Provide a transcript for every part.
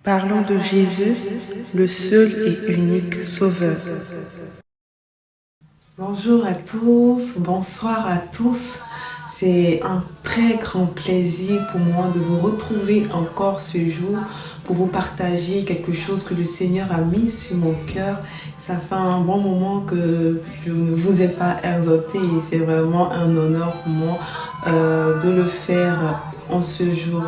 Parlons de Jésus, le seul et unique Sauveur. Bonjour à tous, bonsoir à tous. C'est un très grand plaisir pour moi de vous retrouver encore ce jour pour vous partager quelque chose que le Seigneur a mis sur mon cœur. Ça fait un bon moment que je ne vous ai pas exhorté et c'est vraiment un honneur pour moi de le faire en ce jour.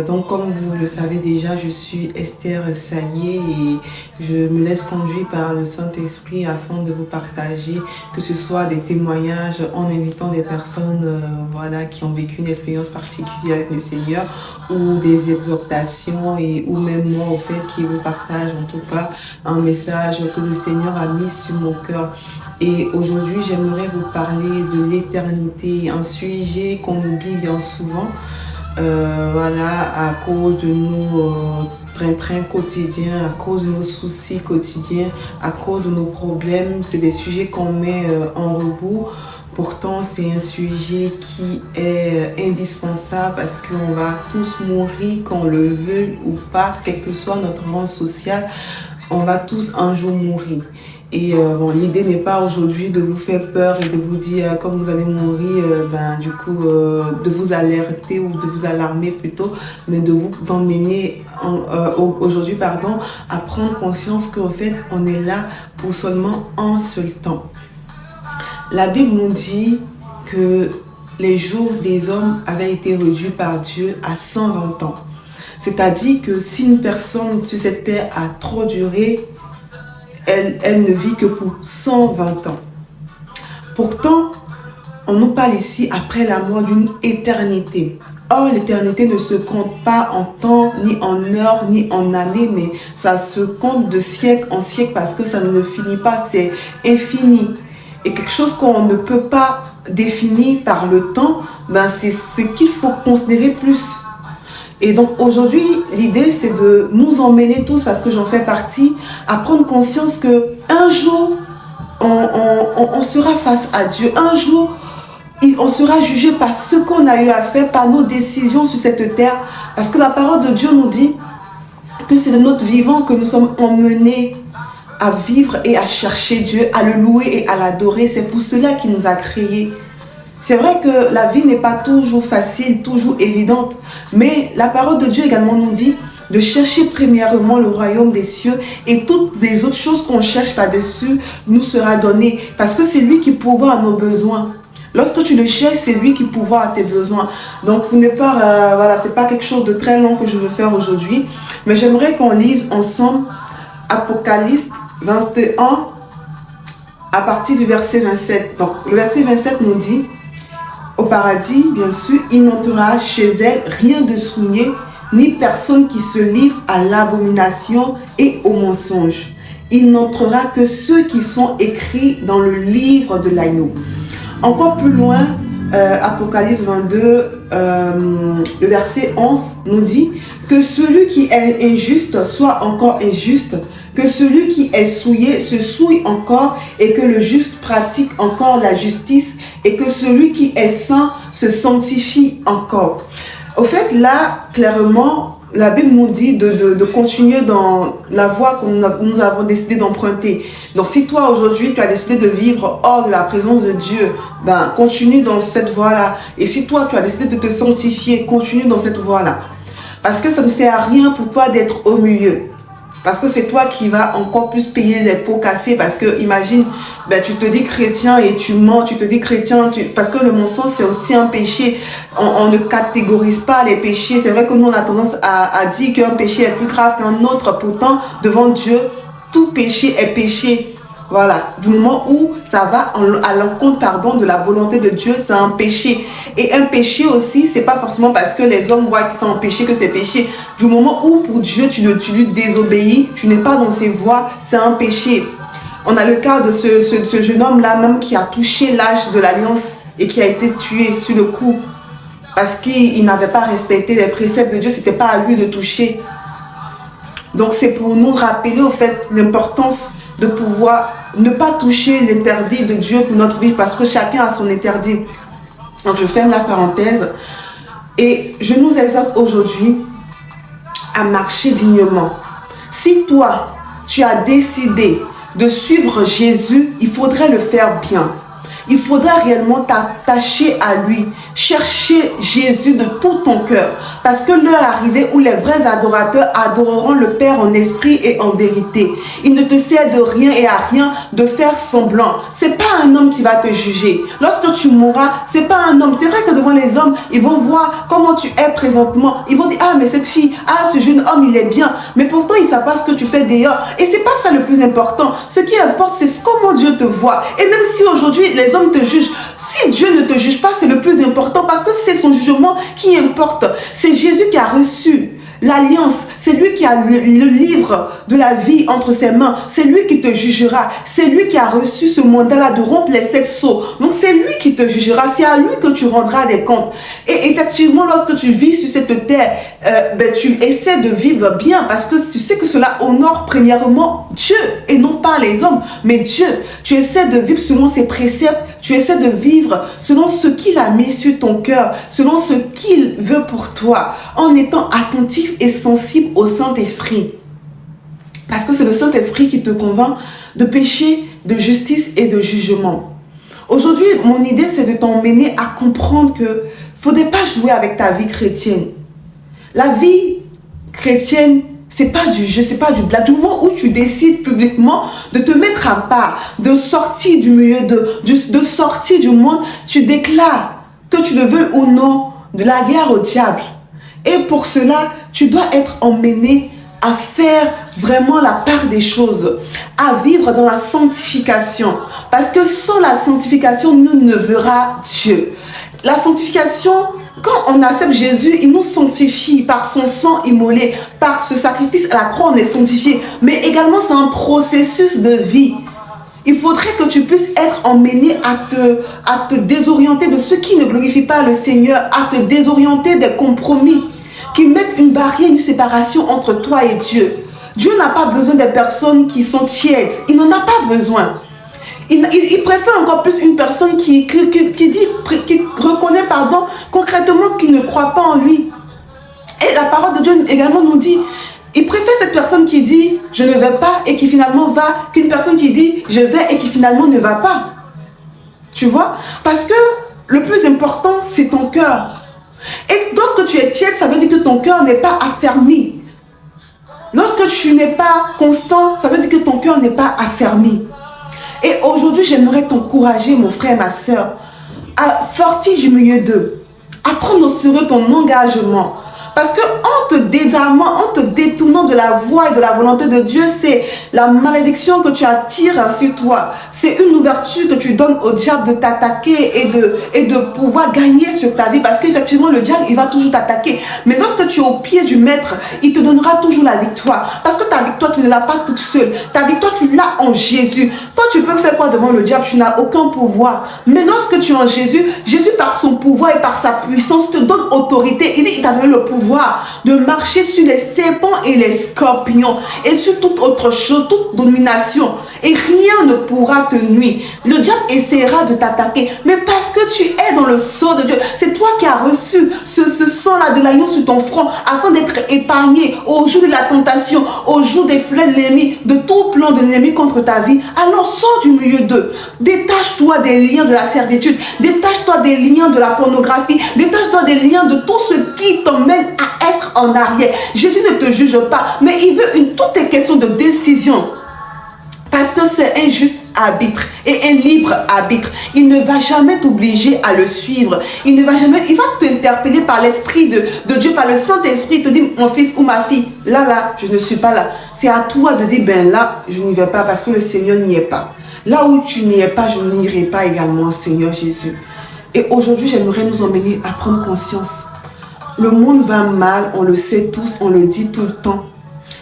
Donc comme vous le savez déjà, je suis Esther Salier et je me laisse conduire par le Saint-Esprit afin de vous partager, que ce soit des témoignages en invitant des personnes qui ont vécu une expérience particulière avec le Seigneur, ou des exhortations ou même moi au fait qui vous partage en tout cas un message que le Seigneur a mis sur mon cœur. Et aujourd'hui j'aimerais vous parler de l'éternité, un sujet qu'on oublie bien souvent. À cause de nos train-train quotidiens, à cause de nos soucis quotidiens, à cause de nos problèmes. C'est des sujets qu'on met en rebours. Pourtant, c'est un sujet qui est indispensable parce qu'on va tous mourir, qu'on le veuille ou pas, quel que soit notre rang social, on va tous un jour mourir. Et l'idée n'est pas aujourd'hui de vous faire peur et de vous dire comme vous allez mourir, de vous alerter ou de vous alarmer plutôt, mais de vous emmener aujourd'hui à prendre conscience qu'en fait on est là pour seulement un seul temps. La Bible nous dit que les jours des hommes avaient été réduits par Dieu à 120 ans. C'est-à-dire que si une personne sur cette terre a trop duré, elle ne vit que pour 120 ans. Pourtant, on nous parle ici, après la mort, d'une éternité. Or, l'éternité ne se compte pas en temps, ni en heures, ni en années, mais ça se compte de siècle en siècle parce que ça ne finit pas, c'est infini. Et quelque chose qu'on ne peut pas définir par le temps, c'est ce qu'il faut considérer plus. Et donc aujourd'hui, l'idée c'est de nous emmener tous, parce que j'en fais partie, à prendre conscience qu'un jour, on sera face à Dieu. Un jour, on sera jugé par ce qu'on a eu à faire, par nos décisions sur cette terre. Parce que la parole de Dieu nous dit que c'est de notre vivant que nous sommes emmenés à vivre et à chercher Dieu, à le louer et à l'adorer. C'est pour cela qu'il nous a créés. C'est vrai que la vie n'est pas toujours facile, toujours évidente, mais la parole de Dieu également nous dit de chercher premièrement le royaume des cieux et toutes les autres choses qu'on cherche par-dessus nous sera donné parce que c'est lui qui pourvoit à nos besoins. Lorsque tu le cherches, c'est lui qui pourvoit à tes besoins. Donc, pour ne pas, c'est pas quelque chose de très long que je veux faire aujourd'hui, mais j'aimerais qu'on lise ensemble Apocalypse 21 à partir du verset 27. Donc, le verset 27 nous dit: au paradis, bien sûr, il n'entrera chez elle rien de souillé, ni personne qui se livre à l'abomination et au mensonge. Il n'entrera que ceux qui sont écrits dans le livre de l'agneau. Encore plus loin, Apocalypse 22, le verset 11 nous dit que celui qui est injuste soit encore injuste, que celui qui est souillé se souille encore et que le juste pratique encore la justice et que celui qui est saint se sanctifie encore. Au fait, là, clairement, la Bible nous dit de continuer dans la voie que nous avons décidé d'emprunter. Donc, si toi, aujourd'hui, tu as décidé de vivre hors de la présence de Dieu, continue dans cette voie-là. Et si toi, tu as décidé de te sanctifier, continue dans cette voie-là. Parce que ça ne sert à rien pour toi d'être au milieu. Parce que c'est toi qui vas encore plus payer les pots cassés. Parce que imagine, tu te dis chrétien et tu mens, tu te dis chrétien. Parce que le mensonge, c'est aussi un péché. On ne catégorise pas les péchés. C'est vrai que nous, on a tendance à dire qu'un péché est plus grave qu'un autre. Pourtant, devant Dieu, tout péché est péché. Voilà, du moment où ça va à l'encontre de la volonté de Dieu, c'est un péché. Et un péché aussi, c'est pas forcément parce que les hommes voient qu'ils font un péché que c'est péché. Du moment où pour Dieu, tu lui désobéis, tu n'es pas dans ses voies, c'est un péché. On a le cas de ce jeune homme-là même qui a touché l'âge de l'alliance et qui a été tué sur le coup. Parce qu'il n'avait pas respecté les préceptes de Dieu, c'était pas à lui de toucher. Donc c'est pour nous rappeler au fait l'importance de pouvoir ne pas toucher l'interdit de Dieu pour notre vie parce que chacun a son interdit. Donc je ferme la parenthèse et je nous exhorte aujourd'hui à marcher dignement. Si toi, tu as décidé de suivre Jésus, il faudrait le faire bien. Il faudra réellement t'attacher à lui, chercher Jésus de tout ton cœur. Parce que l'heure est arrivée où les vrais adorateurs adoreront le Père en esprit et en vérité. Il ne te sert de rien et à rien de faire semblant. C'est pas un homme qui va te juger. Lorsque tu mourras, c'est pas un homme. C'est vrai que devant les hommes, ils vont voir comment tu es présentement. Ils vont dire, ah mais cette fille, ah ce jeune homme il est bien. Mais pourtant ils ne savent pas ce que tu fais dehors. Et c'est pas ça le plus important. Ce qui importe c'est comment Dieu te voit. Et même si aujourd'hui les hommes te jugent, si Dieu ne te juge pas, c'est le plus important parce que c'est son jugement qui importe. C'est Jésus qui a reçu l'alliance, c'est lui qui a le livre de la vie entre ses mains, c'est lui qui te jugera, c'est lui qui a reçu ce mandat-là de rompre les 7 sceaux. Donc c'est lui qui te jugera, c'est à lui que tu rendras des comptes. Et effectivement, lorsque tu vis sur cette terre, tu essaies de vivre bien parce que tu sais que cela honore premièrement Dieu et non pas les hommes, mais Dieu. Tu essaies de vivre selon ses préceptes, tu essaies de vivre selon ce qu'il a mis sur ton cœur, selon ce qu'il veut pour toi, en étant attentif et sensible au Saint-Esprit. Parce que c'est le Saint-Esprit qui te convainc de péché, de justice et de jugement. Aujourd'hui, mon idée, c'est de t'emmener à comprendre que ne faudrait pas jouer avec ta vie chrétienne. La vie chrétienne, c'est pas du jeu, c'est pas du blague. Du moment où tu décides publiquement de te mettre à part, de sortir du milieu, de sortir du monde, tu déclares que tu le veux ou non de la guerre au diable. Et pour cela, tu dois être emmené à faire vraiment la part des choses, à vivre dans la sanctification. Parce que sans la sanctification, nous ne verrons Dieu. La sanctification, quand on accepte Jésus, il nous sanctifie par son sang immolé, par ce sacrifice à la croix, on est sanctifié. Mais également, c'est un processus de vie. Il faudrait que tu puisses être emmené à te désorienter de ce qui ne glorifie pas le Seigneur, à te désorienter des compromis qui mettent une barrière, une séparation entre toi et Dieu. Dieu n'a pas besoin des personnes qui sont tièdes. Il n'en a pas besoin. Il préfère encore plus une personne qui reconnaît concrètement qu'il ne croit pas en lui. Et la parole de Dieu également nous dit, il préfère cette personne qui dit je ne vais pas et qui finalement va, qu'une personne qui dit je vais et qui finalement ne va pas. Tu vois? Parce que le plus important, c'est ton cœur. Et lorsque tu es tiède, ça veut dire que ton cœur n'est pas affermi. Lorsque tu n'es pas constant, ça veut dire que ton cœur n'est pas affermi. Et aujourd'hui, j'aimerais t'encourager, mon frère, ma soeur, à sortir du milieu d'eux, à prendre au sérieux ton engagement. Parce que en te dédamant, en te détournant de la voie et de la volonté de Dieu, c'est la malédiction que tu attires sur toi. C'est une ouverture que tu donnes au diable de t'attaquer et de pouvoir gagner sur ta vie. Parce qu'effectivement, le diable, il va toujours t'attaquer. Mais lorsque tu es au pied du maître, il te donnera toujours la victoire. Parce que ta victoire, tu ne l'as pas toute seule. Ta victoire, tu l'as en Jésus. Toi, tu peux faire quoi devant le diable? Tu n'as aucun pouvoir. Mais lorsque tu es en Jésus, Jésus, par son pouvoir et par sa puissance, te donne autorité. Il t'a donné le pouvoir de marcher sur les serpents et les scorpions et sur toute autre chose, toute domination, et rien ne pourra te nuire. Le diable essaiera de t'attaquer, mais parce que tu es dans le sceau de Dieu, c'est toi qui as reçu ce sang-là de l'agneau sur ton front afin d'être épargné au jour de la tentation, au jour des flèches de l'ennemi, de tout plan de l'ennemi contre ta vie. Alors sors du milieu d'eux, détache-toi des liens de la servitude, détache-toi des liens de la pornographie, détache-toi des liens de tout ce qui t'emmène à être en arrière. Jésus ne te juge pas, mais il veut tout est question de décision. Parce que c'est un juste arbitre et un libre arbitre. Il ne va jamais t'obliger à le suivre. Il va t'interpeller par l'Esprit de Dieu, par le Saint-Esprit, te dire mon fils ou ma fille, là, je ne suis pas là. C'est à toi de dire, ben là, je n'y vais pas parce que le Seigneur n'y est pas. Là où tu n'y es pas, je n'irai pas également, Seigneur Jésus. Et aujourd'hui, j'aimerais nous emmener à prendre conscience. Le monde va mal, on le sait tous, on le dit tout le temps.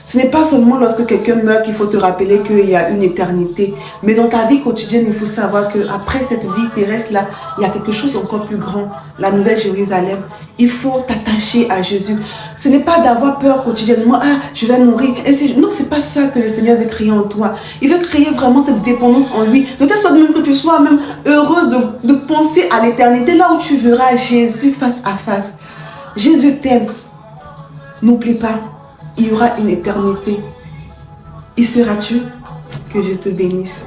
Ce n'est pas seulement lorsque quelqu'un meurt qu'il faut te rappeler qu'il y a une éternité. Mais dans ta vie quotidienne, il faut savoir qu'après cette vie terrestre-là, il y a quelque chose encore plus grand. La nouvelle Jérusalem. Il faut t'attacher à Jésus. Ce n'est pas d'avoir peur quotidiennement. Ah, je vais mourir. Non, ce n'est pas ça que le Seigneur veut créer en toi. Il veut créer vraiment cette dépendance en lui. De telle sorte même que tu sois même heureux de penser à l'éternité. Là où tu verras Jésus face à face. Jésus t'aime. N'oublie pas. il y aura une éternité. Y seras-tu? Que Dieu te bénisse.